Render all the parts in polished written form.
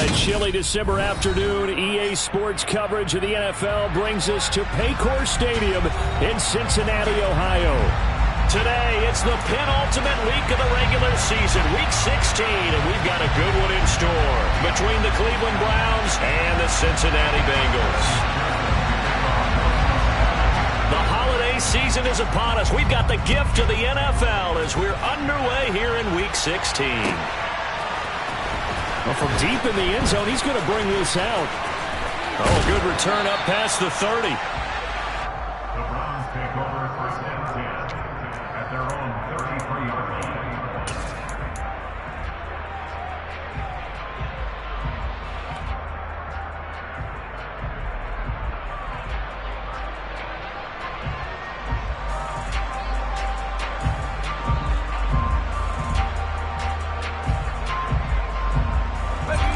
a chilly December afternoon, EA Sports coverage of the NFL brings us to Paycor Stadium in Cincinnati, Ohio. Today, it's the penultimate week of the regular season, Week 16, and we've got a good one in store between the Cleveland Browns and the Cincinnati Bengals. The holiday season is upon us. We've got the gift of the NFL as we're underway here in Week 16. Well, from deep in the end zone, he's going to bring this out. Oh, a good return up past the 30. The Browns take over first and 10 at their own 33-yard line.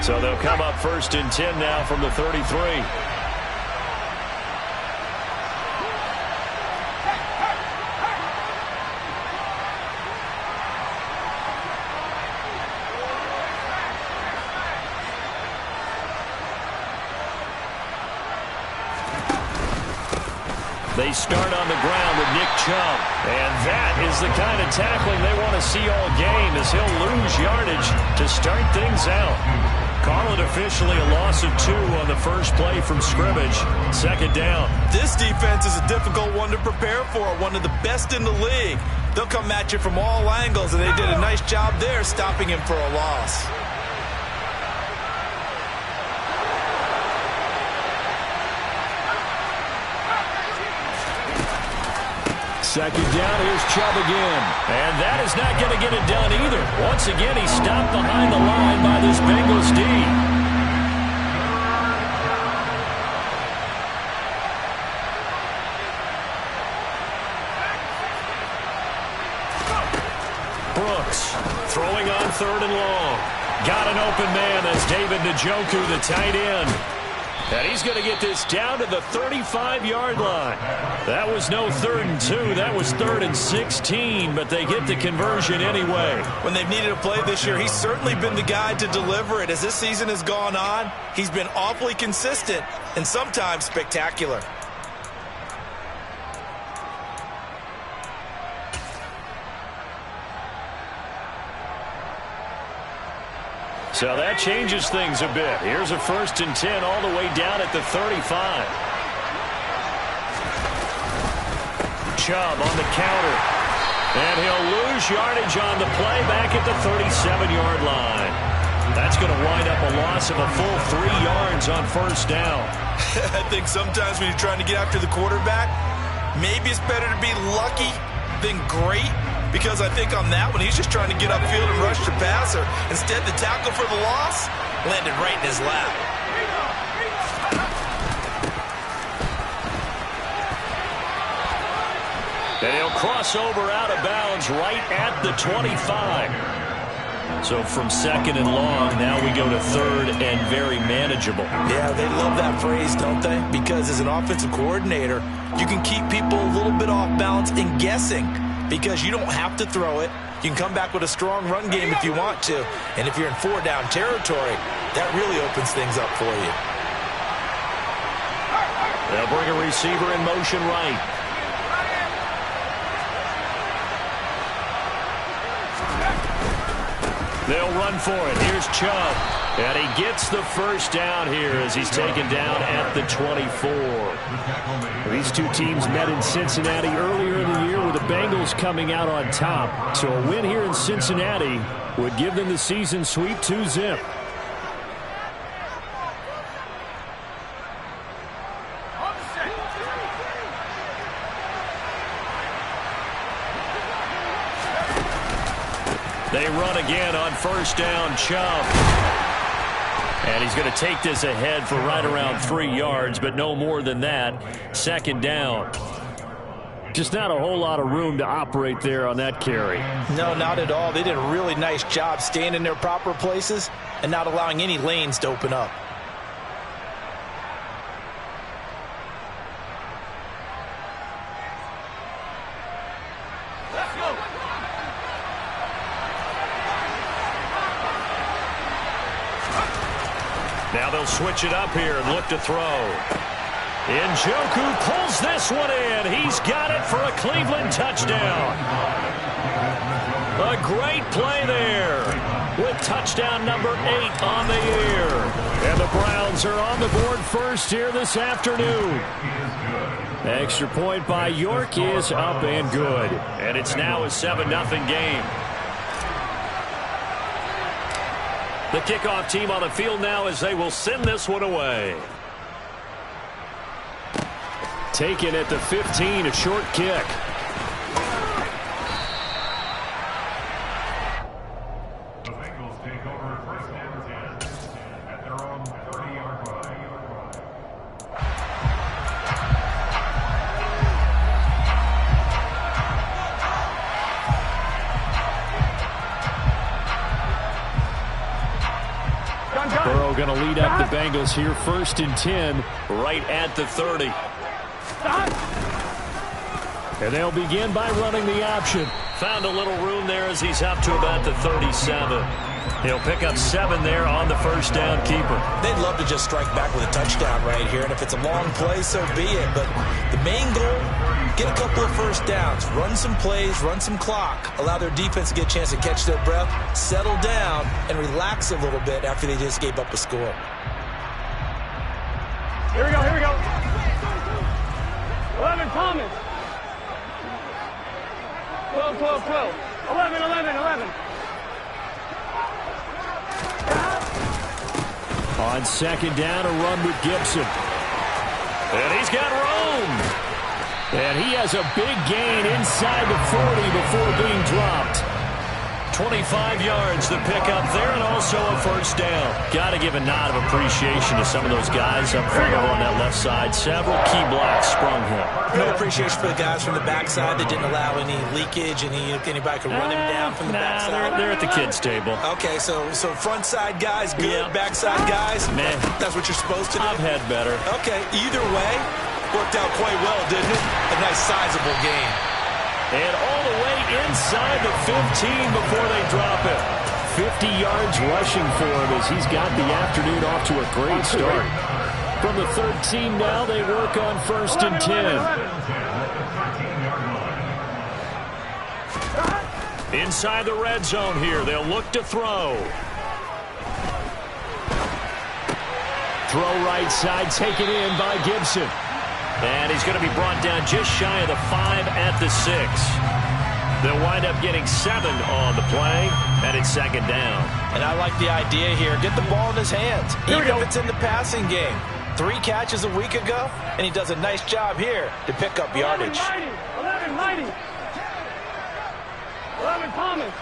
So they'll come up first and 10 now from the 33. They start on the ground with Nick Chubb. And that is the kind of tackling they want to see all game, as he'll lose yardage to start things out. Call it officially a loss of 2 on the first play from scrimmage. Second down. This defense is a difficult one to prepare for, one of the best in the league. They'll come at you from all angles, and they did a nice job there stopping him for a loss. Second down, here's Chubb again. And that is not going to get it done either. Once again, he's stopped behind the line by this Bengals D. Brooks throwing on third and long. Got an open man as David Njoku, the tight end. And he's going to get this down to the 35-yard line. That was no 3rd and 2. That was 3rd and 16, but they get the conversion anyway. When they've needed a play this year, he's certainly been the guy to deliver it. As this season has gone on, he's been awfully consistent and sometimes spectacular. So that changes things a bit. Here's a first and 10 all the way down at the 35. Chubb on the counter. And he'll lose yardage on the play back at the 37-yard line. That's going to wind up a loss of a full 3 yards on first down. I think sometimes when you're trying to get after the quarterback, maybe it's better to be lucky than great. Because I think on that one, he's just trying to get upfield and rush the passer. Instead, the tackle for the loss landed right in his lap. And he'll cross over out of bounds right at the 25. So from second and long, now we go to third and very manageable. Yeah, they love that phrase, don't they? Because as an offensive coordinator, you can keep people a little bit off balance and guessing. Because you don't have to throw it. You can come back with a strong run game if you want to. And if you're in 4-down territory, that really opens things up for you. They'll bring a receiver in motion right. They'll run for it. Here's Chubb. And he gets the first down here as he's taken down at the 24. These two teams met in Cincinnati earlier in the year with the Bengals coming out on top. So a win here in Cincinnati would give them the season sweep 2-zip. They run again on first down. Chubb. And he's going to take this ahead for right around 3 yards, but no more than that. Second down. Just not a whole lot of room to operate there on that carry. No, not at all. They did a really nice job staying in their proper places and not allowing any lanes to open up. they'll switch it up here and look to throw. Njoku pulls this one in. He's got it for a Cleveland touchdown. A great play there with touchdown number 8 on the year. And the Browns are on the board first here this afternoon. Extra point by York is up and good. And it's now a 7-0 game. The kickoff team on the field now as they will send this one away. Taken at the 15, a short kick. The Bengals take over first and 10 at their own 30-yard line. Burrow going to lead up the Bengals here first and 10 right at the 30. And they'll begin by running the option. Found a little room there as he's up to about the 37. He'll pick up 7 there on the first down keeper. They'd love to just strike back with a touchdown right here, and if it's a long play, so be it. But the main goal, get a couple of first downs, run some plays, run some clock, allow their defense to get a chance to catch their breath, settle down, and relax a little bit after they just gave up a score. Here we go, here we go. 11, Thomas. 12, 12, 12. 11, 11, 11. On second down, a run with Gibson. And he's got Rome. And he has a big gain inside the 40 before being dropped. 25 yards the pickup there, and also a first down. Got to give a nod of appreciation to some of those guys up front over on that left side. Several key blocks sprung here. No appreciation for the guys from the backside that didn't allow any leakage, and anybody could run him down from the backside. They're at the kids' table. Okay, so front side guys good, backside guys, man, that's what you're supposed to do. I've had better. Okay, either way, worked out quite well, didn't it? A nice sizable gain. And all the way inside the 15 before they drop it. 50 yards rushing for him as he's got the afternoon off to a great start. From the 13 now, they work on first and 10. Inside the red zone here, they'll look to throw. Throw right side, taken in by Gibson. And he's going to be brought down just shy of the 5 at the 6. They'll wind up getting 7 on the play, and it's second down. And I like the idea here. Get the ball in his hands, even if it's in the passing game. 3 catches a week ago, and he does a nice job here to pick up yardage. 11, Mighty. 11, Thomas.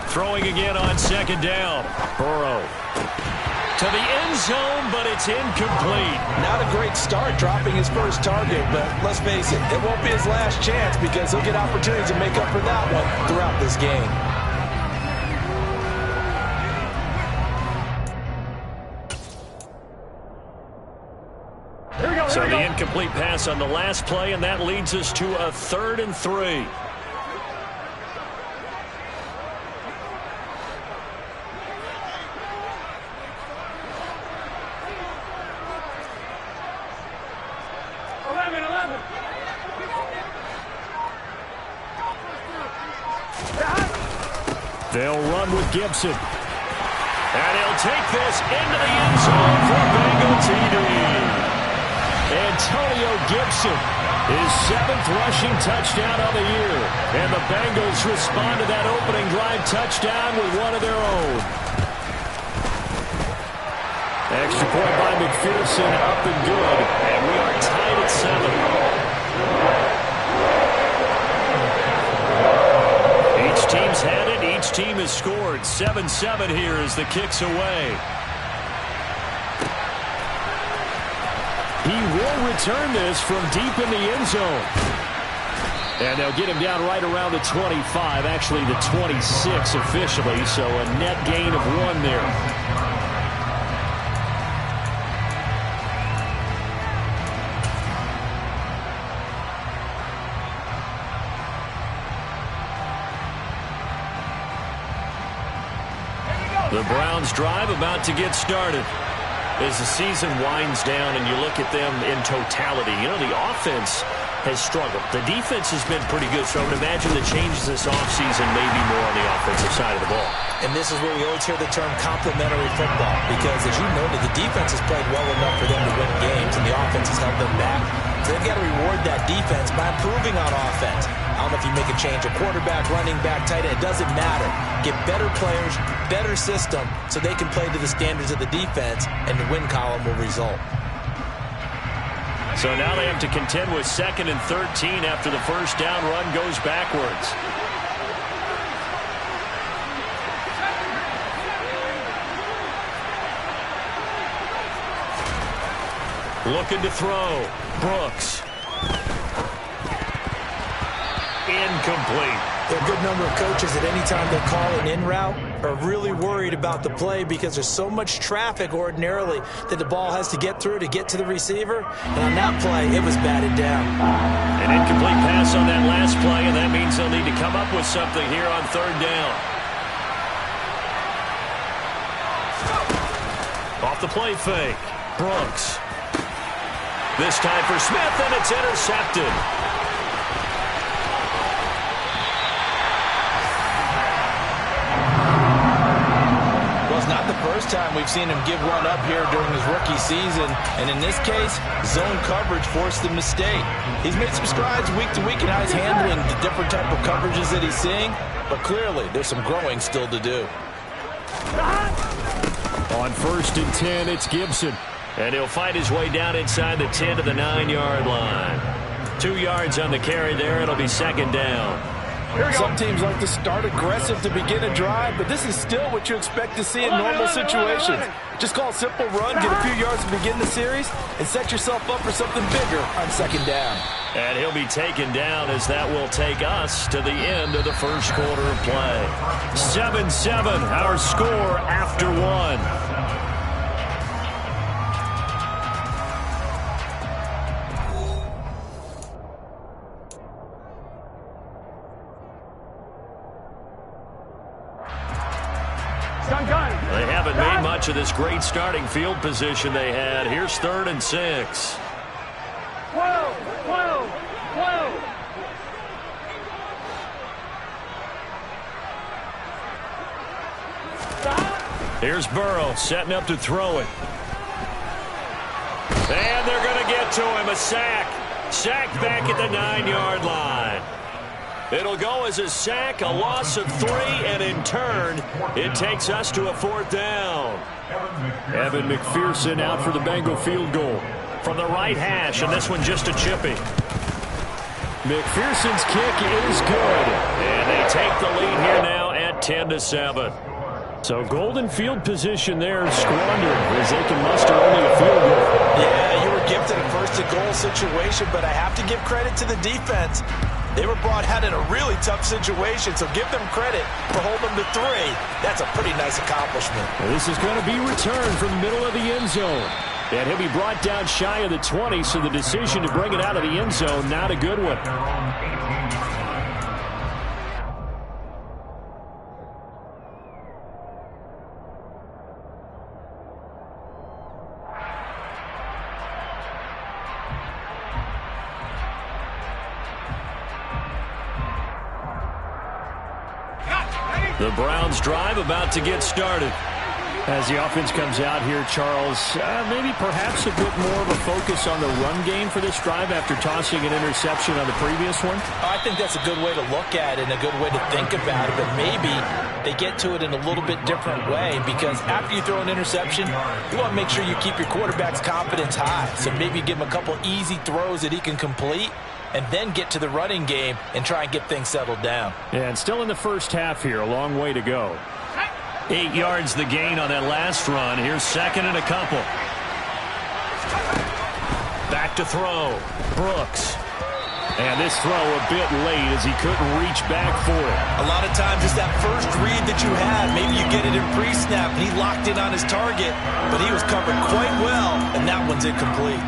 Throwing again on second down. Burrow to the end zone, but it's incomplete. Not a great start dropping his first target, but let's face it, it won't be his last chance because he'll get opportunities to make up for that one throughout this game. So the incomplete pass on the last play, and that leads us to a 3rd and 3. They'll run with Gibson. And he'll take this into the end zone for Bengal TD. Antonio Gibson, his 7th rushing touchdown of the year. And the Bengals respond to that opening drive touchdown with one of their own. Extra point by McPherson, up and good. And we are tied at 7. Each team's had it. Each team has scored. 7-7 here as the kick's away. He will return this from deep in the end zone. And they'll get him down right around the 25, actually the 26 officially, so a net gain of 1 there. The Browns drive about to get started. As the season winds down and you look at them in totality, you know, the offense has struggled. The defense has been pretty good, so I would imagine the changes this offseason may be more on the offensive side of the ball. And this is where we always hear the term complementary football, because as you noted, the defense has played well enough for them to win games, and the offense has held them back. So they've got to reward that defense by improving on offense. I don't know if you make a change, a quarterback, running back, tight end, it doesn't matter. Get better players, better system, so they can play to the standards of the defense, and the win column will result. So now they have to contend with 2nd and 13 after the first down run goes backwards. Looking to throw. Brooks. Incomplete. There are a good number of coaches at any time they call an in route are really worried about the play because there's so much traffic ordinarily that the ball has to get through to get to the receiver. And on that play, it was batted down. An incomplete pass on that last play, and that means they'll need to come up with something here on 3rd down. Off the play fake. Brooks. This time for Smith, and it's intercepted. Not the first time we've seen him give one up here during his rookie season, and in this case, zone coverage forced the mistake. He's made some strides week to week in how he's handling the different type of coverages that he's seeing, but clearly there's some growing still to do. On 1st and 10, it's Gibson, and he'll fight his way down inside the 10 to the 9-yard line. 2 yards on the carry there. It'll be 2nd down. Some teams like to start aggressive to begin a drive, but this is still what you expect to see in normal situations. Just call a simple run, get a few yards to begin the series, and set yourself up for something bigger on 2nd down. And he'll be taken down as that will take us to the end of the first quarter of play. 7-7, our score after 1. They haven't made much of this great starting field position they had. Here's 3rd and 6. 12, 12, 12. Here's Burrow setting up to throw it. And they're going to get to him. A sack. Sack back at the 9-yard line. It'll go as a sack, a loss of 3, and in turn, it takes us to a 4th down. Evan McPherson out for the Bengal field goal from the right hash, and this one just a chippy. McPherson's kick is good, and they take the lead here now at 10-7. So golden field position there squandered as they can muster only a field goal. Yeah, you were gifted a 1st-and-goal situation, but I have to give credit to the defense. They were brought out in a really tough situation, so give them credit for holding them to 3. That's a pretty nice accomplishment. Well, this is going to be returned from the middle of the end zone. And he'll be brought down shy of the 20, so the decision to bring it out of the end zone, not a good one. The Browns drive about to get started. As the offense comes out here, Charles, maybe perhaps a bit more of a focus on the run game for this drive after tossing an interception on the previous one? I think that's a good way to look at it and a good way to think about it, but maybe they get to it in a little bit different way because after you throw an interception, you want to make sure you keep your quarterback's confidence high. So maybe give him a couple easy throws that he can complete and then get to the running game and try and get things settled down. Yeah, and still in the first half here, a long way to go. 8 yards the gain on that last run. Here's 2nd and a couple. Back to throw. Brooks. And this throw a bit late as he couldn't reach back for it. A lot of times it's that first read that you have. Maybe you get it in pre-snap and he locked in on his target, but he was covered quite well, and that one's incomplete.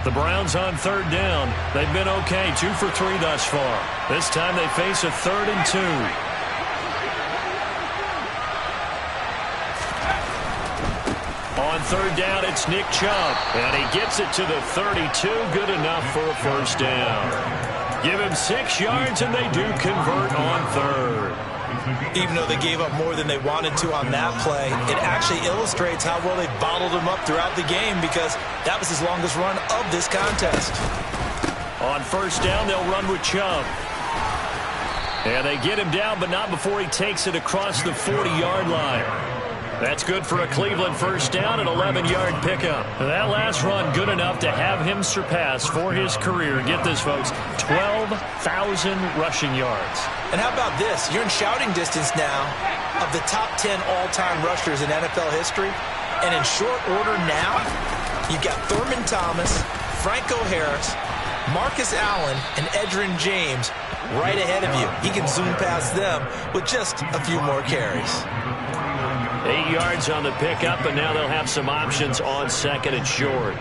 The Browns on third down. They've been okay, 2 for 3 thus far. This time they face a 3rd and 2. On third down, it's Nick Chubb, and he gets it to the 32. Good enough for a first down. Give him 6 yards, and they do convert on third. Even though they gave up more than they wanted to on that play, it actually illustrates how well they bottled him up throughout the game, because that was his longest run of this contest. On first down, they'll run with Chubb. And they get him down, but not before he takes it across the 40-yard line. That's good for a Cleveland first down, an 11-yard pickup. That last run good enough to have him surpass for his career, get this, folks, 12,000 rushing yards. And how about this? You're in shouting distance now of the top 10 all-time rushers in NFL history. And in short order now, you've got Thurman Thomas, Franco Harris, Marcus Allen, and Edgerrin James right ahead of you. He can zoom past them with just a few more carries. 8 yards on the pickup, and now they'll have some options on second and short.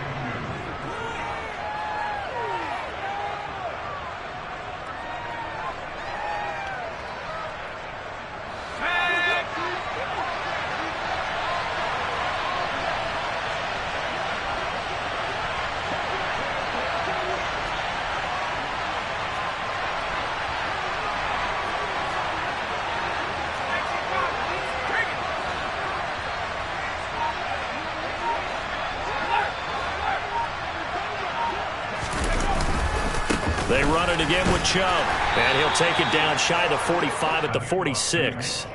They run it again with Chubb, and he'll take it down shy of the 45 at the 46.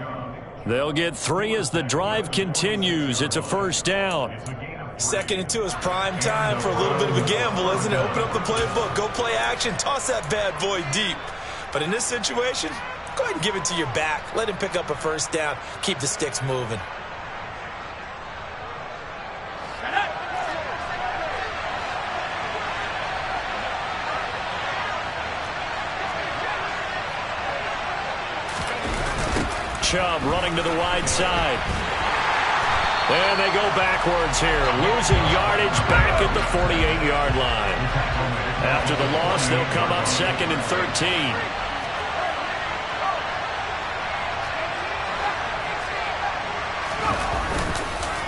They'll get 3 as the drive continues. It's a first down. 2nd and 2 is prime time for a little bit of a gamble, isn't it? Open up the playbook, go play action, toss that bad boy deep. But in this situation, go ahead and give it to your back. Let him pick up a first down. Keep the sticks moving. Chubb running to the wide side. And they go backwards here, losing yardage back at the 48-yard line. After the loss, they'll come up 2nd and 13.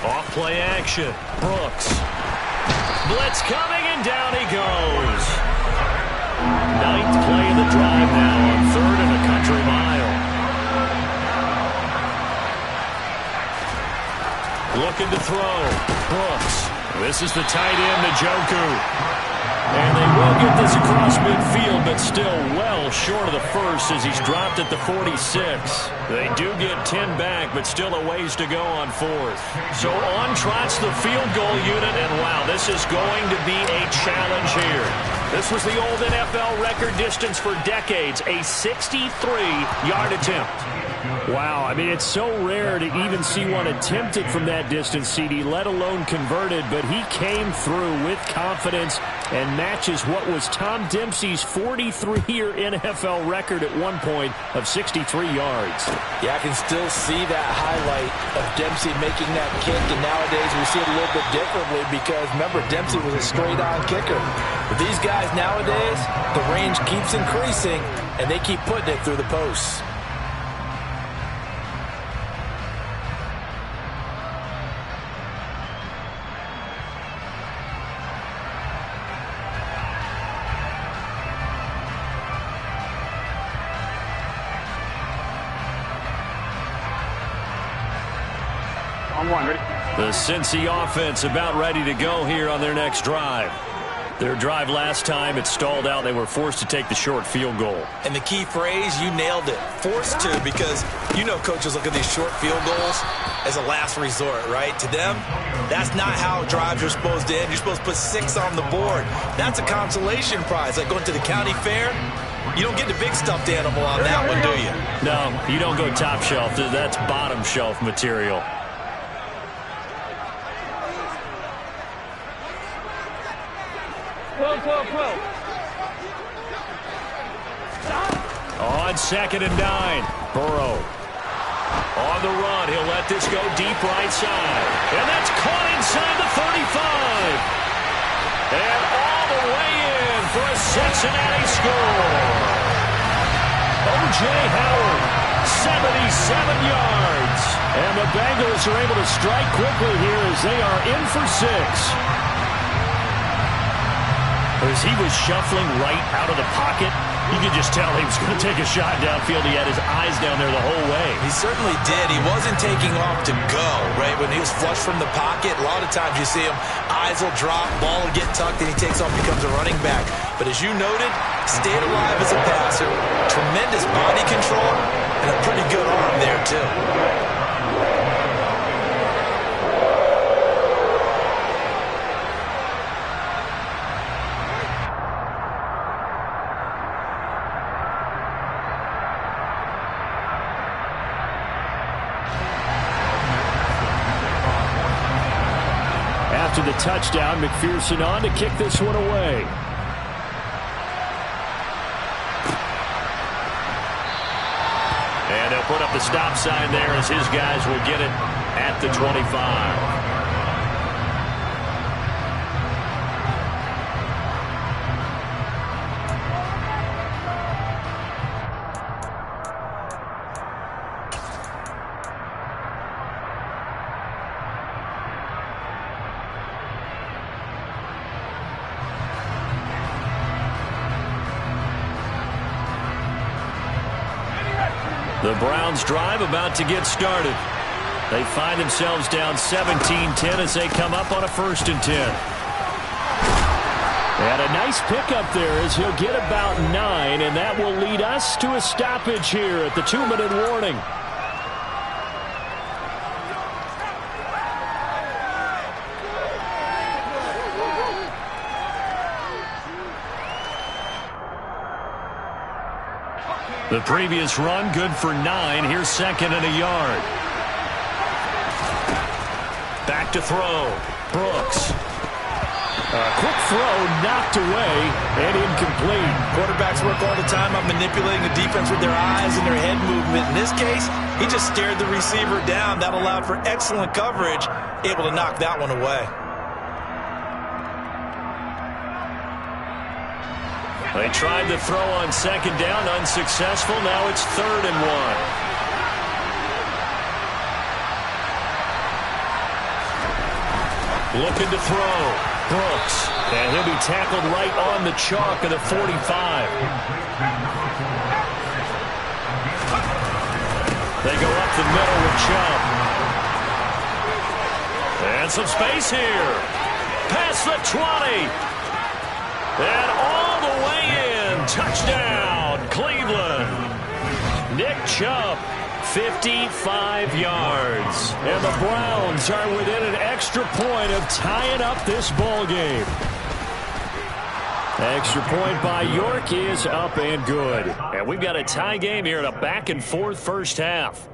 Off play action. Brooks. Blitz coming, and down he goes. 9th play of the drive now on 3rd and a country mile. Looking to throw. Brooks. This is the tight end, Njoku. And they will get this across midfield, but still well short of the first as he's dropped at the 46. They do get 10 back, but still a ways to go on 4th. So on trots the field goal unit, and wow, this is going to be a challenge here. This was the old NFL record distance for decades, a 63-yard attempt. Wow, I mean, it's so rare to even see one attempted from that distance, CD, let alone converted, but he came through with confidence and matches what was Tom Dempsey's 43-year NFL record at one point of 63 yards. Yeah, I can still see that highlight of Dempsey making that kick, and nowadays we see it a little bit differently because, remember, Dempsey was a straight-on kicker. But these guys nowadays, the range keeps increasing, and they keep putting it through the posts. The Cincy offense about ready to go here on their next drive. Their drive last time, it stalled out. They were forced to take the short field goal. And the key phrase, you nailed it. Forced to, because you know coaches look at these short field goals as a last resort, right? To them, that's not how drives are supposed to end. You're supposed to put 6 on the board. That's a consolation prize. Like going to the county fair, you don't get the big stuffed animal on that one, do you? No, you don't go top shelf. That's bottom shelf material. On 2nd and 9, Burrow. On the run, he'll let this go deep right side. And that's caught inside the 35. And all the Cincinnati score. O.J. Howard, 77 yards. And the Bengals are able to strike quickly here as they are in for 6. As he was shuffling right out of the pocket, you could just tell he was going to take a shot downfield. He had his eyes down there the whole way. He certainly did. He wasn't taking off to go, right? When he was flush from the pocket, a lot of times you see him, eyes will drop, ball will get tucked, and he takes off, becomes a running back. But as you noted, stayed alive as a passer, tremendous body control, and a pretty good arm there, too. After the touchdown, McPherson on to kick this one away. And they'll put up the stop sign there as his guys will get it at the 25. The Browns drive about to get started. They find themselves down 17-10 as they come up on a 1st and 10. And a nice pickup there as he'll get about 9, and that will lead us to a stoppage here at the 2-minute warning. The previous run good for 9. Here's 2nd and a yard. Back to throw. Brooks. A quick throw knocked away and incomplete. Quarterbacks work all the time on manipulating the defense with their eyes and their head movement. In this case, he just stared the receiver down. That allowed for excellent coverage, able to knock that one away. They tried to throw on 2nd down, unsuccessful. Now it's 3rd and 1. Looking to throw. Brooks. And he'll be tackled right on the chalk of the 45. They go up the middle with Chubb. And some space here. Past the 20. And all the way in. Touchdown, Cleveland. Nick Chubb, 55 yards. And the Browns are within an extra point of tying up this ball game. Extra point by York is up and good. And we've got a tie game here in a back-and-forth first half.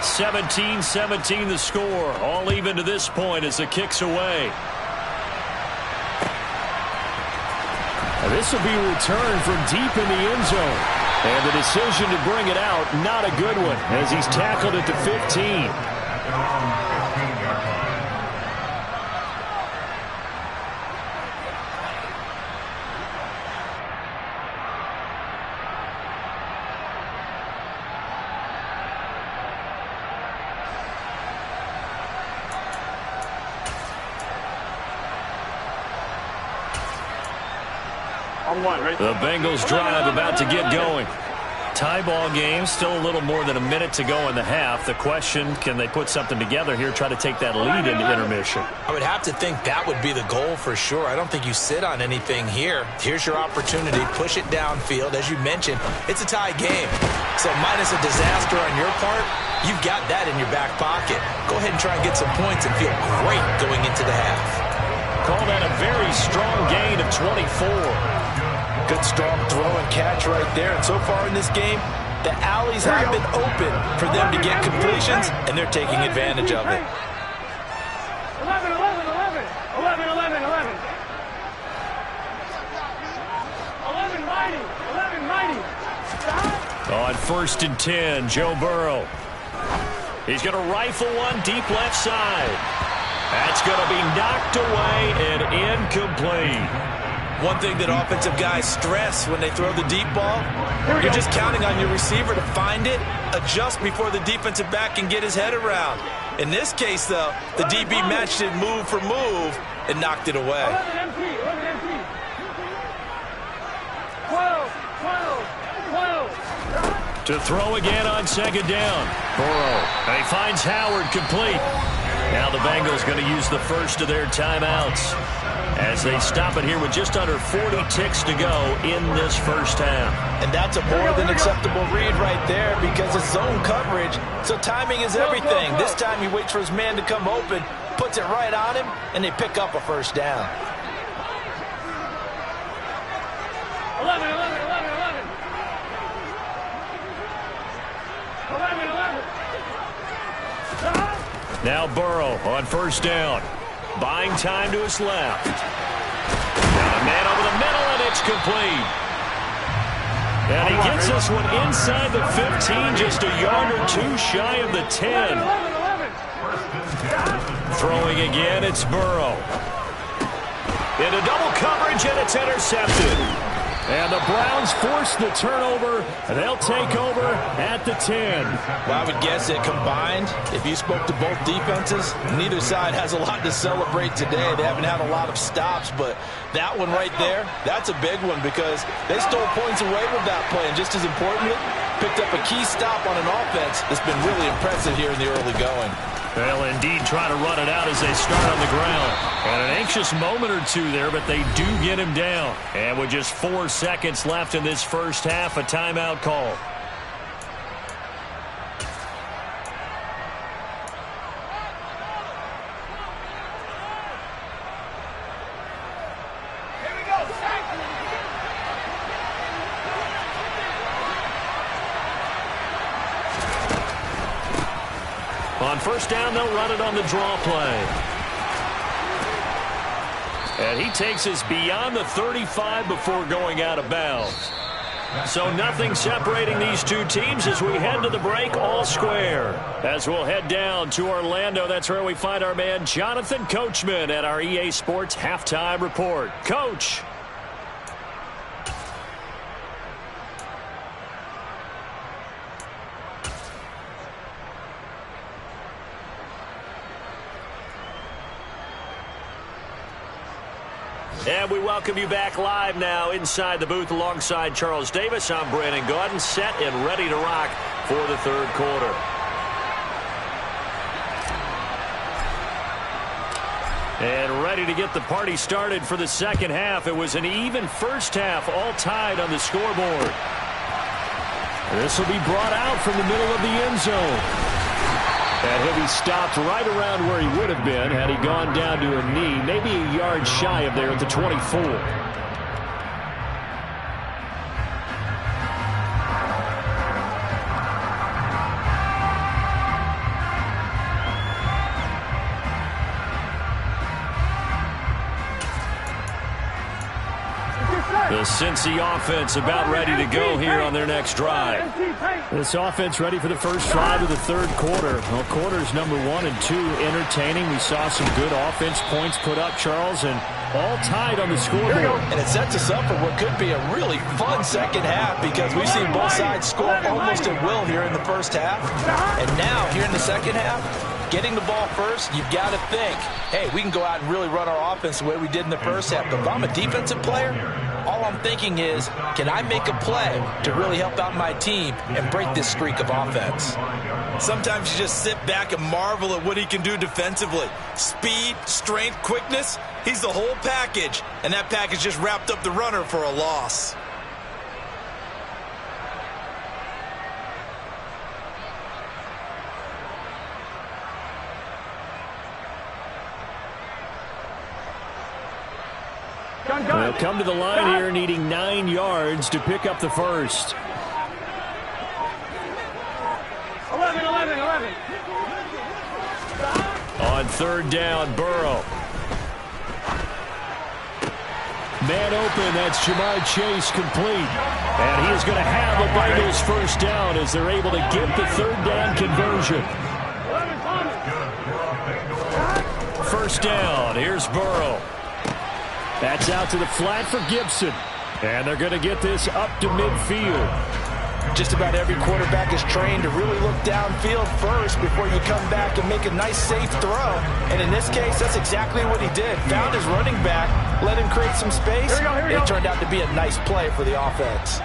(17-17) the score. All even to this point as the kick's away. And this will be returned from deep in the end zone. And the decision to bring it out, not a good one, as he's tackled at the 15. The Bengals drive about to get going. Tie ball game, still a little more than a minute to go in the half. The question, can they put something together here, try to take that lead into intermission? I would have to think that would be the goal for sure. I don't think you sit on anything here. Here's your opportunity. Push it downfield. As you mentioned, it's a tie game. So minus a disaster on your part, you've got that in your back pocket. Go ahead and try and get some points and feel great going into the half. Call that a very strong gain of 24. Good strong throw and catch right there. And so far in this game, the alleys have been open for them to get completions, and they're taking advantage of it. 11. 11, 11, 11. 11 mighty, 11 mighty. On 1st and 10, Joe Burrow. He's going to rifle one deep left side. That's going to be knocked away and incomplete. One thing that offensive guys stress when they throw the deep ball, you're just counting on your receiver to find it, adjust before the defensive back can get his head around. In this case, though, the DB matched it move for move and knocked it away. 11 MT, 11 MT. 12, 12, 12. To throw again on 2nd down. Burrow. And he finds Howard complete. Now the Bengals going to use the first of their timeouts as they stop it here with just under 40 ticks to go in this first half. And that's a more than acceptable read right there because it's zone coverage, so timing is everything. This time he waits for his man to come open, puts it right on him, and they pick up a first down. 11, 11, 11, 11. 11, 11. Now Burrow on 1st down. Buying time to his left. Got a man over the middle, and it's complete. And he gets this one inside the 15, just a yard or two shy of the 10. 11, 11. Throwing again, it's Burrow. Into double coverage, and it's intercepted. And the Browns force the turnover, and they'll take over at the 10. Well, I would guess that combined, if you spoke to both defenses, neither side has a lot to celebrate today. They haven't had a lot of stops, but that one right there, that's a big one because they stole points away with that play. And just as importantly, picked up a key stop on an offense that's been really impressive here in the early going. They'll indeed try to run it out as they start on the ground. And an anxious moment or two there, but they do get him down. And with just 4 seconds left in this first half, a timeout call. On 1st down, they'll run it on the draw play. And he takes us beyond the 35 before going out of bounds. So nothing separating these two teams as we head to the break, all square. As we'll head down to Orlando, that's where we find our man Jonathan Coachman at our EA Sports Halftime Report. Coach. And we welcome you back live now inside the booth alongside Charles Davis. I'm Brandon Gaudin, set and ready to rock for the 3rd quarter. And ready to get the party started for the 2nd half. It was an even first half, all tied on the scoreboard. This will be brought out from the middle of the end zone. And he'll be stopped right around where he would have been had he gone down to a knee, maybe a yard shy of there at the 24. The Cincy offense about ready to go here on their next drive. This offense ready for the first drive of the 3rd quarter. Well, quarters number 1 and 2 entertaining. We saw some good offense points put up, Charles, and all tied on the scoreboard. And it sets us up for what could be a really fun 2nd half because we've seen both sides score almost at will here in the first half. And now, here in the 2nd half, getting the ball first, you've got to think, hey, we can go out and really run our offense the way we did in the first half. But if I'm a defensive player, all I'm thinking is, can I make a play to really help out my team and break this streak of offense? Sometimes you just sit back and marvel at what he can do defensively. Speed, strength, quickness, he's the whole package. And that package just wrapped up the runner for a loss. They'll come to the line here needing 9 yards to pick up the first. 11, 11, 11. On 3rd down, Burrow. Man open, that's Ja'Marr Chase complete. And he is going to have the Bengals first down as they're able to get the third down conversion. First down, here's Burrow. That's out to the flat for Gibson. And they're going to get this up to midfield. Just about every quarterback is trained to really look downfield first before you come back and make a nice, safe throw. And in this case, that's exactly what he did. Found his running back, let him create some space. It turned out to be a nice play for the offense.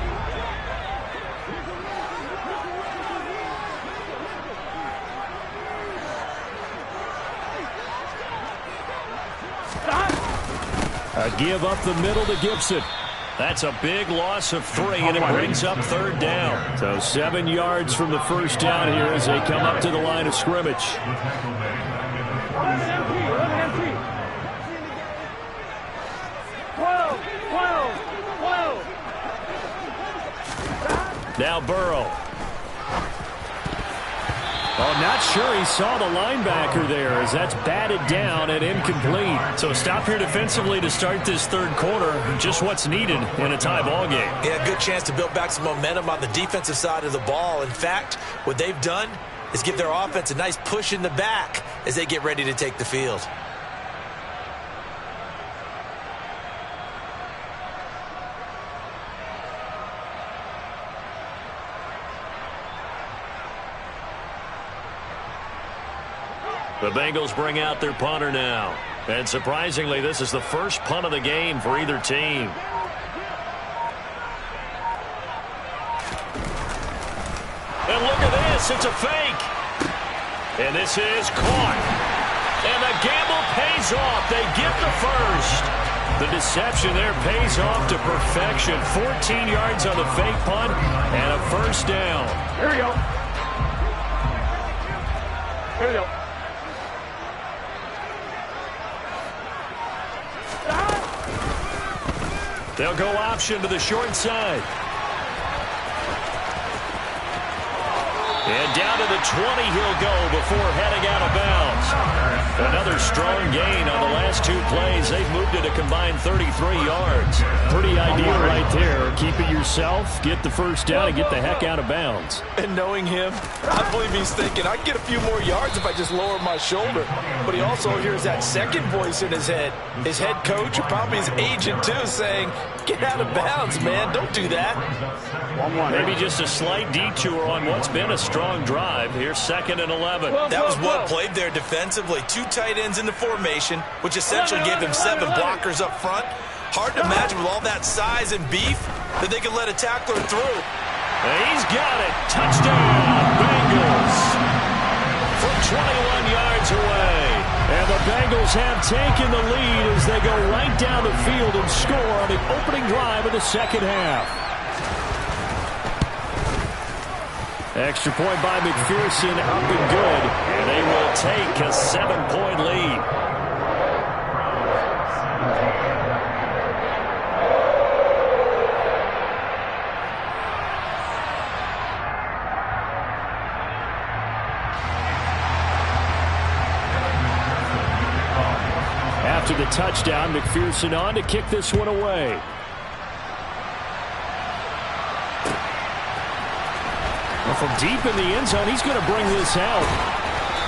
A give up the middle to Gibson. That's a big loss of 3, and it brings up third down. So 7 yards from the first down here as they come up to the line of scrimmage. 11 12. Now Burrow. Oh, not sure he saw the linebacker there as that's batted down and incomplete. So stop here defensively to start this third quarter. Just what's needed in a tie ball game. Yeah, good chance to build back some momentum on the defensive side of the ball. In fact, what they've done is give their offense a nice push in the back as they get ready to take the field. The Bengals bring out their punter now. And surprisingly, this is the first punt of the game for either team. And look at this. It's a fake. And this is caught. And the gamble pays off. They get the first. The deception there pays off to perfection. 14 yards on the fake punt and a first down. Here we go. Here we go. They'll go option to the short side. And down to the 20 he'll go before heading out of bounds. Another strong gain on the last 2 plays. They've moved it a combined 33 yards. Pretty ideal right there. Keep it yourself, get the first down, and get the heck out of bounds. And knowing him, I believe he's thinking, I can get a few more yards if I just lower my shoulder. But he also hears that second voice in his head. His head coach, or probably his agent too, saying, get out of bounds, man. Don't do that. Maybe just a slight detour on what's been a strong drive. Here's 2nd and 11. That was well played there defensively. 2 tight ends in the formation, which essentially gave them 7 blockers up front. Hard to imagine with all that size and beef that they could let a tackler through. And he's got it. Touchdown, Bengals. From 21 yards away. And the Bengals have taken the lead as they go right down the field and score on the opening drive of the second half. Extra point by McPherson, up and good. And they will take a 7-point lead. After the touchdown, McPherson on to kick this one away. From deep in the end zone, he's going to bring this out.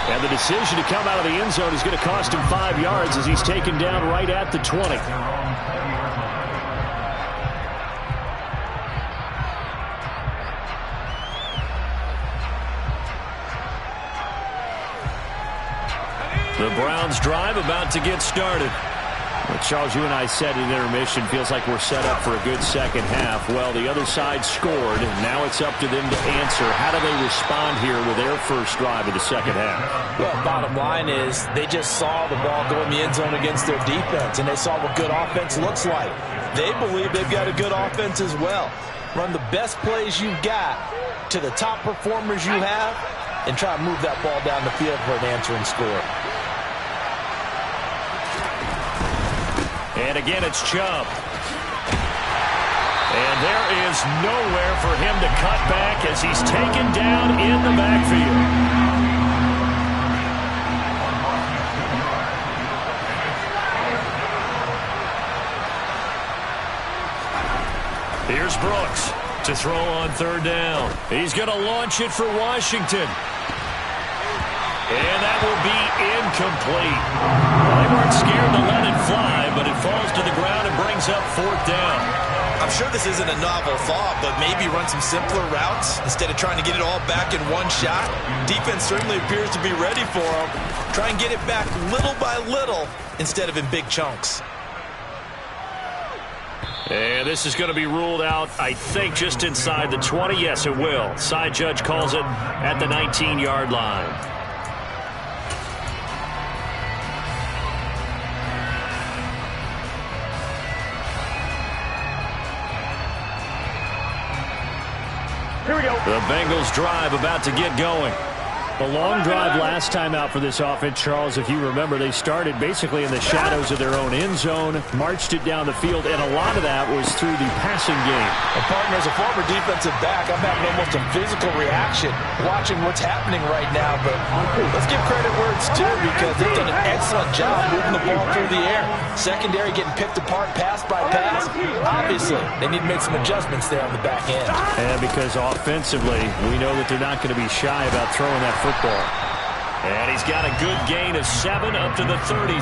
And the decision to come out of the end zone is going to cost him 5 yards as he's taken down right at the 20. The Browns drive about to get started. Well, Charles, you and I said in intermission, feels like we're set up for a good second half. Well, the other side scored, and now it's up to them to answer. How do they respond here with their first drive of the second half? Well, bottom line is they just saw the ball go in the end zone against their defense, and they saw what good offense looks like. They believe they've got a good offense as well. Run the best plays you've got to the top performers you have, and try to move that ball down the field for an answering score. And again, it's Chubb. And there is nowhere for him to cut back as he's taken down in the backfield. Here's Brooks to throw on third down. He's going to launch it for Washington. And that will be incomplete. Well, they weren't scared to let it fly, but it falls to the ground and brings up fourth down. I'm sure this isn't a novel thought, but maybe run some simpler routes instead of trying to get it all back in one shot. Defense certainly appears to be ready for them. Try and get it back little by little instead of in big chunks. And this is going to be ruled out, I think, just inside the 20. Yes, it will. Side judge calls it at the 19-yard line. Here we go. The Bengals drive about to get going. The long drive last time out for this offense, Charles, if you remember, they started basically in the shadows of their own end zone, marched it down the field, and a lot of that was through the passing game. And partner, as a former defensive back, I'm having almost a physical reaction watching what's happening right now. But let's give credit where it's due, because they've done an excellent job moving the ball through the air. Secondary getting picked apart pass by pass. Obviously, they need to make some adjustments there on the back end. And because offensively, we know that they're not going to be shy about throwing that football. And he's got a good gain of 7 up to the 37.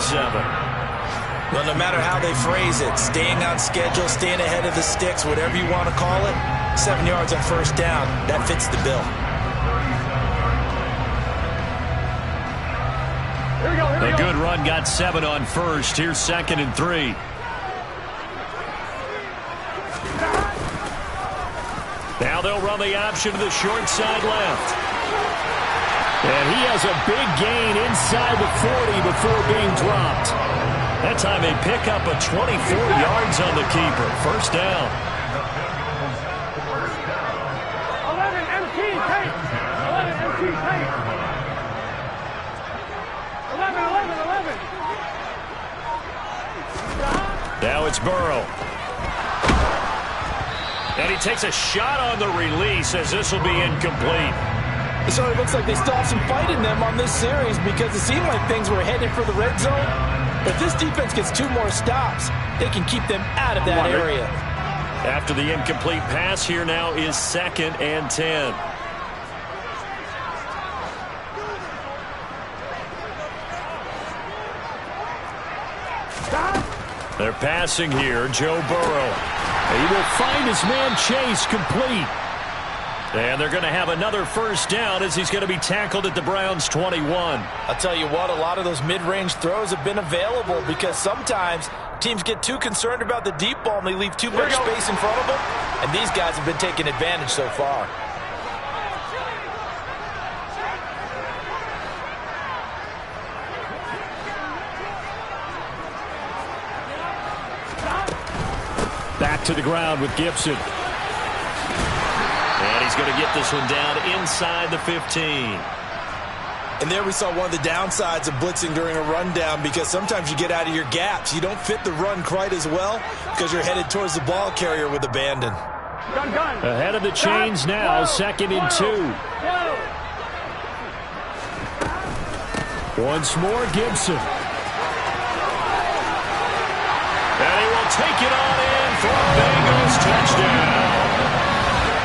Well, no matter how they phrase it, staying on schedule, staying ahead of the sticks, whatever you want to call it, 7 yards on first down, that fits the bill. Here we go. Here we A go. good run got 7 on first. Here's 2nd and 3. Now they'll run the option to the short side left. And he has a big gain inside the 40 before being dropped. That time they pick up a 24 yards on the keeper. First down. 11 MT tape. 11 MT tape. 11. Now it's Burrow. And he takes a shot on the release as this will be incomplete. So it looks like they still have some fight in them on this series, because it seemed like things were headed for the red zone. But if this defense gets 2 more stops, they can keep them out of that area. After the incomplete pass, here now is 2nd and 10. They're passing here. Joe Burrow. He will find his man Chase complete. And they're going to have another first down as he's going to be tackled at the Browns' 21. I'll tell you what, a lot of those mid-range throws have been available, because sometimes teams get too concerned about the deep ball and they leave too much space in front of them. And these guys have been taking advantage so far. Back to the ground with Gibson. And he's going to get this one down inside the 15. And there we saw one of the downsides of blitzing during a rundown, because sometimes you get out of your gaps. You don't fit the run quite as well because you're headed towards the ball carrier with abandon. Gun. Ahead of the chains now, 2nd and 2. Once more, Gibson. And he will take it on in for a Bengals touchdown.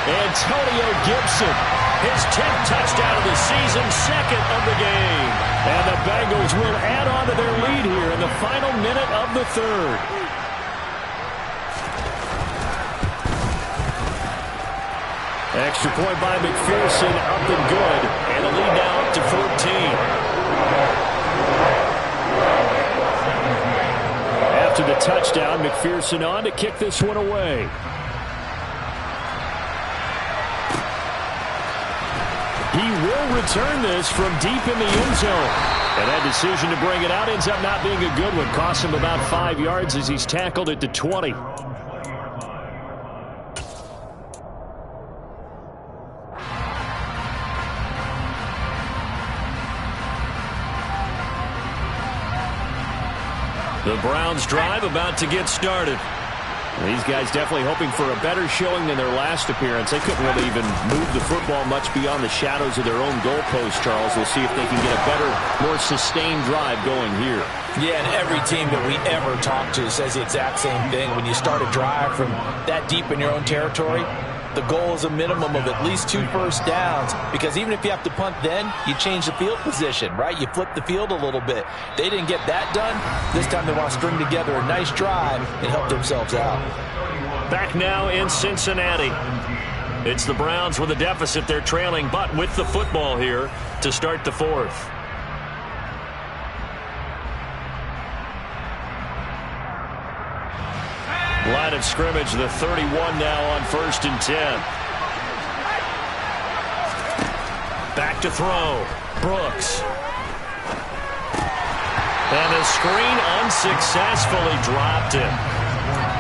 Antonio Gibson, his 10th touchdown of the season, 2nd of the game. And the Bengals will add on to their lead here in the final minute of the 3rd. Extra point by McPherson, up and good. And the lead now up to 14. After the touchdown, McPherson on to kick this one away. He will return this from deep in the end zone. And that decision to bring it out ends up not being a good one. Costs him about 5 yards as he's tackled at the 20. The Browns drive about to get started. These guys definitely hoping for a better showing than their last appearance. They couldn't really even move the football much beyond the shadows of their own goalpost, Charles. We'll see if they can get a better, more sustained drive going here. Yeah, and every team that we ever talk to says the exact same thing. When you start a drive from that deep in your own territory, the goal is a minimum of at least 2 first downs, because even if you have to punt then, you change the field position, right? You flip the field a little bit. They didn't get that done. This time they want to string together a nice drive and help themselves out. Back now in Cincinnati. It's the Browns with a deficit. They're trailing, but with the football here to start the fourth. Line of scrimmage, the 31 now on 1st and 10. Back to throw. Brooks. And the screen unsuccessfully dropped him.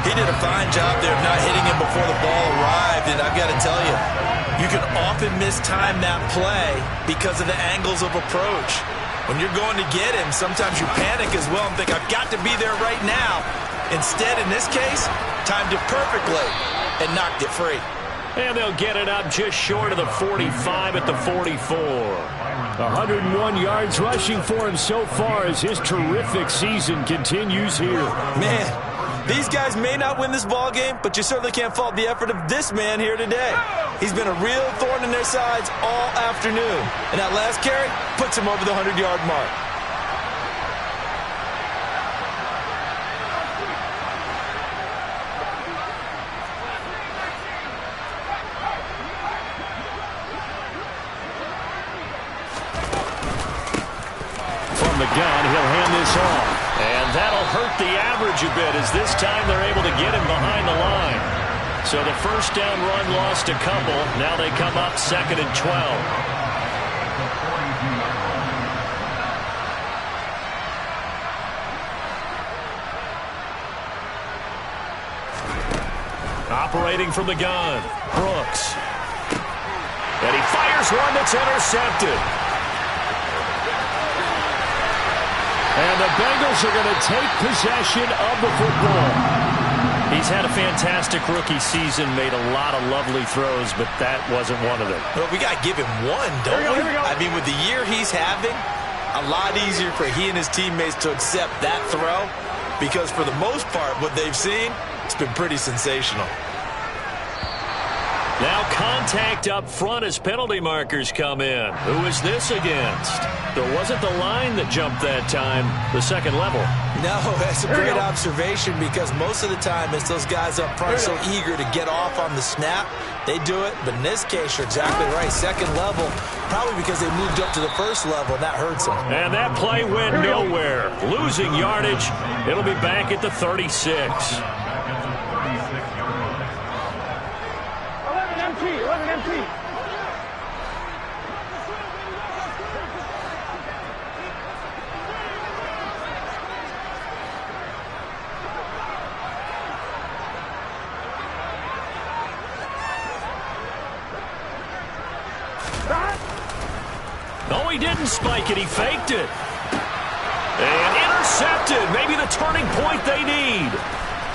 He did a fine job there of not hitting him before the ball arrived, and I've got to tell you, you can often mistime that play because of the angles of approach. When you're going to get him, sometimes you panic as well and think, I've got to be there right now. Instead, in this case, timed it perfectly and knocked it free. And they'll get it up just short of the 45 at the 44. 101 yards rushing for him so far as his terrific season continues here. Man, these guys may not win this ball game, but you certainly can't fault the effort of this man here today. He's been a real thorn in their sides all afternoon. And that last carry puts him over the 100-yard mark. The gun, he'll hand this off, and that'll hurt the average a bit, as this time they're able to get him behind the line. So the first down run lost a couple. Now they come up 2nd and 12. Operating from the gun, Brooks, and he fires one that's intercepted. And the Bengals are going to take possession of the football. He's had a fantastic rookie season, made a lot of lovely throws, but that wasn't one of them. Well, we got to give him one, don't we? I mean, with the year he's having, a lot easier for he and his teammates to accept that throw, because for the most part, what they've seen, it's been pretty sensational. Now contact up front as penalty markers come in. Who is this against? It wasn't the line that jumped that time, the second level. No, that's a great observation, because most of the time it's those guys up front so eager to get off on the snap. They do it, but in this case, you're exactly right. Second level, probably because they moved up to the first level, and that hurts them. And that play went nowhere. Losing yardage. It'll be back at the 36. 11 empty. No, he didn't spike it. He faked it. And intercepted. Maybe the turning point they need.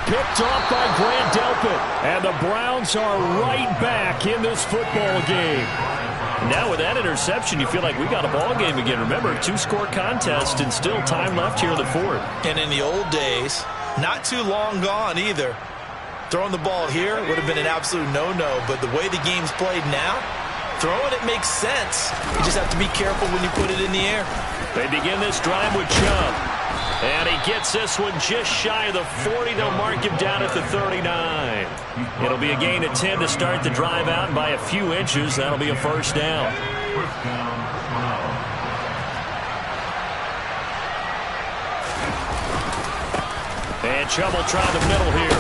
Picked off by Grant Delpit. And the Browns are right back in this football game. Now with that interception, you feel like we got a ball game again. Remember, 2-score contest and still time left here in the fourth. And in the old days, not too long gone either, throwing the ball here would have been an absolute no-no. But the way the game's played now, throwing it makes sense. You just have to be careful when you put it in the air. They begin this drive with Chubb. And he gets this one just shy of the 40. They'll mark him down at the 39. It'll be a gain of 10 to start the drive out, and by a few inches, that'll be a first down. And Chubb will try the middle here.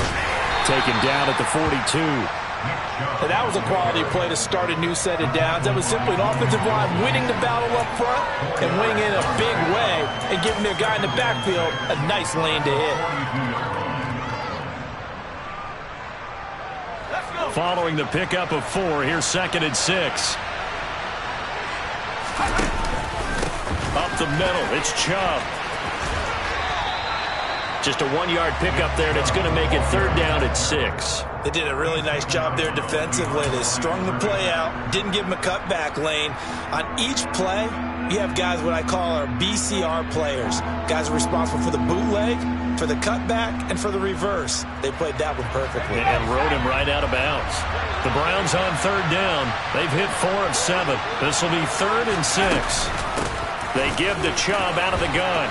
Taken down at the 42. And that was a quality play to start a new set of downs. That was simply an offensive line winning the battle up front and winning in a big way and giving their guy in the backfield a nice lane to hit. Following the pickup of 4, here's 2nd and 6. Up the middle, it's Chubb. Just a 1-yard pickup there, and it's going to make it 3rd down at 6. They did a really nice job there defensively. They strung the play out, didn't give them a cutback lane. On each play, you have guys what I call our BCR players. Guys are responsible for the bootleg, for the cutback, and for the reverse. They played that one perfectly. And rode him right out of bounds. The Browns on 3rd down. They've hit 4 of 7. This will be 3rd and 6. They give the Chubb out of the gun.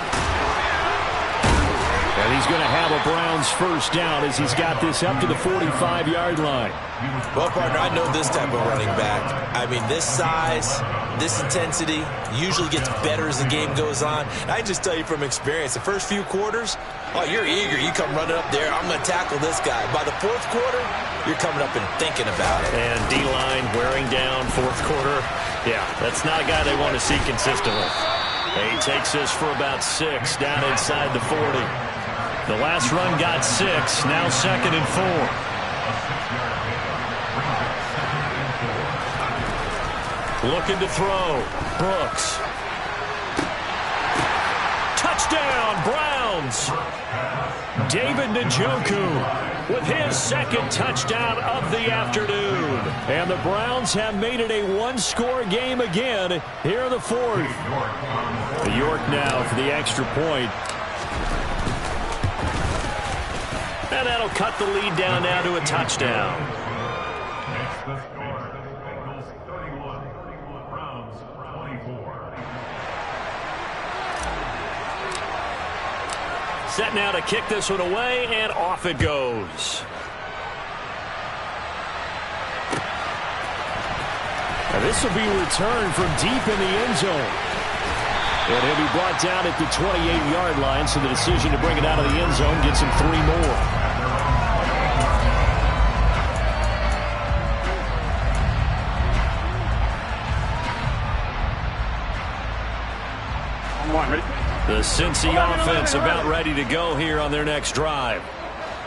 And he's going to have a Browns 1st down as he's got this up to the 45-yard line. Well, partner, I know this type of running back. I mean, this size, this intensity usually gets better as the game goes on. I just tell you from experience, the first few quarters, oh, you're eager. You come running up there. I'm going to tackle this guy. By the 4th quarter, you're coming up and thinking about it. And D-line wearing down 4th quarter. Yeah, that's not a guy they want to see consistently. He takes this for about 6 down inside the 40. The last run got 6, now 2nd and 4. Looking to throw. Brooks. Touchdown, Browns. David Njoku with his 2nd touchdown of the afternoon. And the Browns have made it a 1-score game again here in the 4th. York now for the extra point. And that'll cut the lead down now to a touchdown. Next, the score. Bengals 31, Browns 24. Set now to kick this one away, and off it goes. Now this will be returned from deep in the end zone. And he'll be brought down at the 28-yard line, so the decision to bring it out of the end zone gets him 3 more. The Cincy offense about ready to go here on their next drive.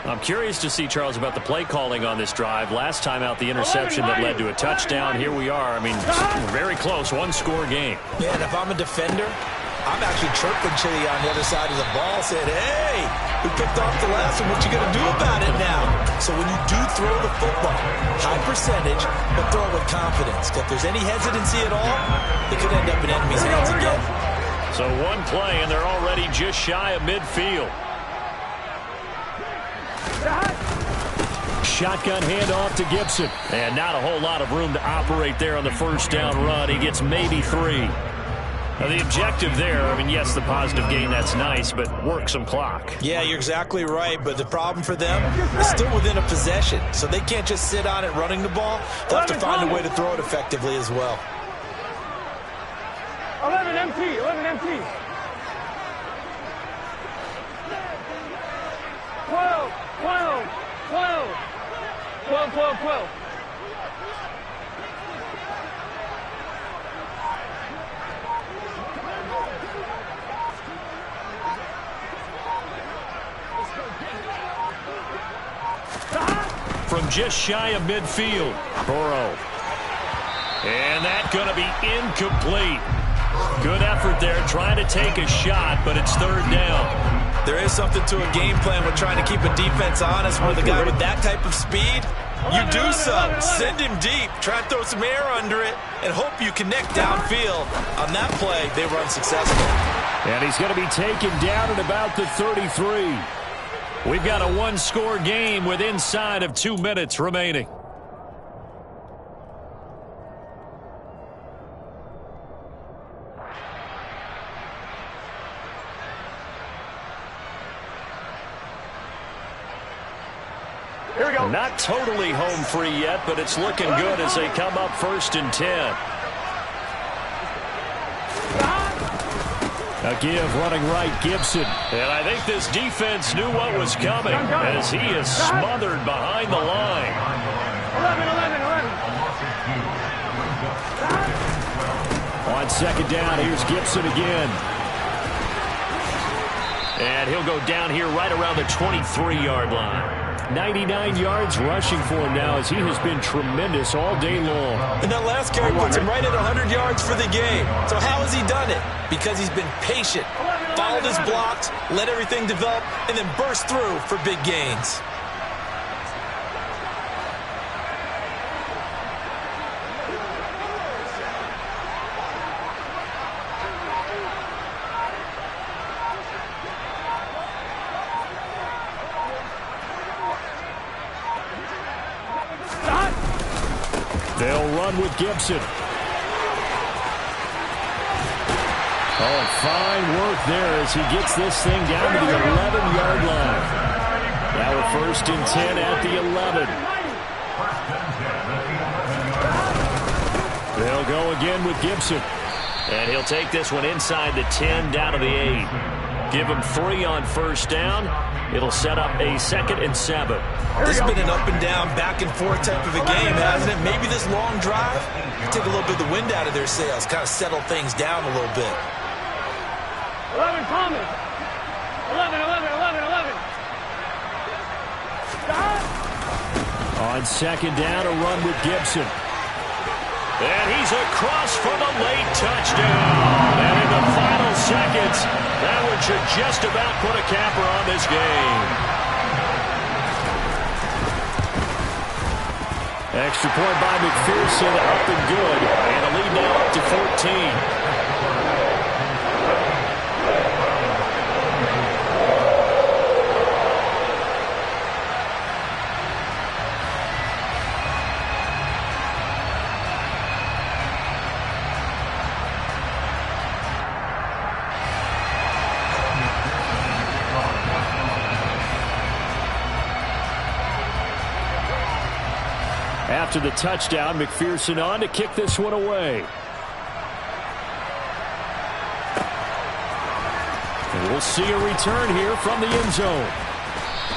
I'm curious to see, Charles, about the play calling on this drive. Last time out, the interception that led to a touchdown. Here we are. I mean, very close, 1-score game. Yeah, and if I'm a defender, I'm actually chirping Chili on the other side of the ball, saying, hey, we picked off the last one. What you going to do about it now? So when you do throw the football, high percentage, but throw it with confidence. If there's any hesitancy at all, it could end up in enemy's hands again. So 1 play, and they're already just shy of midfield. Shotgun handoff to Gibson. And not a whole lot of room to operate there on the 1st down run. He gets maybe 3. Now the objective there, I mean, yes, the positive gain, that's nice, but work some clock. Yeah, you're exactly right, but the problem for them is still within a possession. So they can't just sit on it running the ball. They'll have to find a way to throw it effectively as well. 11 MT, 11 MT. 12, 12, 12. 12, 12, 12. From just shy of midfield, Burrow. And that's going to be incomplete. Good effort there, trying to take a shot, but it's 3rd down. There is something to a game plan with trying to keep a defense honest. With a guy with that type of speed, you do so. Send him deep. Try to throw some air under it and hope you connect downfield. On that play, they were unsuccessful. And he's going to be taken down at about the 33. We've got a 1-score game with inside of 2 minutes remaining. Here we go. Not totally home free yet, but it's looking good as they come up 1st and 10. A give running right, Gibson. And I think this defense knew what was coming as he is smothered behind the line. 11, 11, 11. On 2nd down, here's Gibson again. And he'll go down here right around the 23-yard line. 99 yards rushing for him now as he has been tremendous all day long. And that last carry puts him right at 100 yards for the game. So how has he done it? Because he's been patient, followed his blocks, let everything develop, and then burst through for big gains. They'll run with Gibson. Oh, fine work there as he gets this thing down to the 11-yard line. Now a 1st and 10 at the 11. They'll go again with Gibson. And he'll take this one inside the 10 down to the 8. Give him 3 on 1st down. It'll set up a 2nd and 7. This has been an up-and-down, back-and-forth type of a game, hasn't it? Maybe this long drive, take a little bit of the wind out of their sails, kind of settle things down a little bit. 11 Thomas. 11. Stop. On 2nd down, a run with Gibson. And he's across for the late touchdown. And in the final seconds, that one should just about put a capper on this game. Extra point by McPherson, up and good. And a lead now up to 14. After the touchdown, McPherson on to kick this one away. And we'll see a return here from the end zone.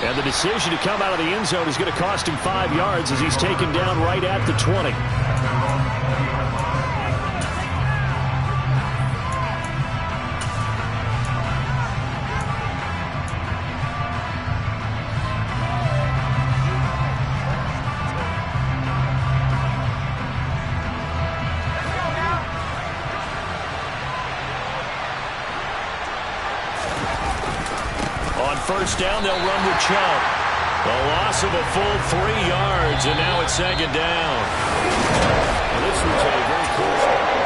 And the decision to come out of the end zone is going to cost him 5 yards as he's taken down right at the 20. First down, they'll run with Chubb. The loss of a full 3 yards, and now it's 2nd down. Well, this was a very close one.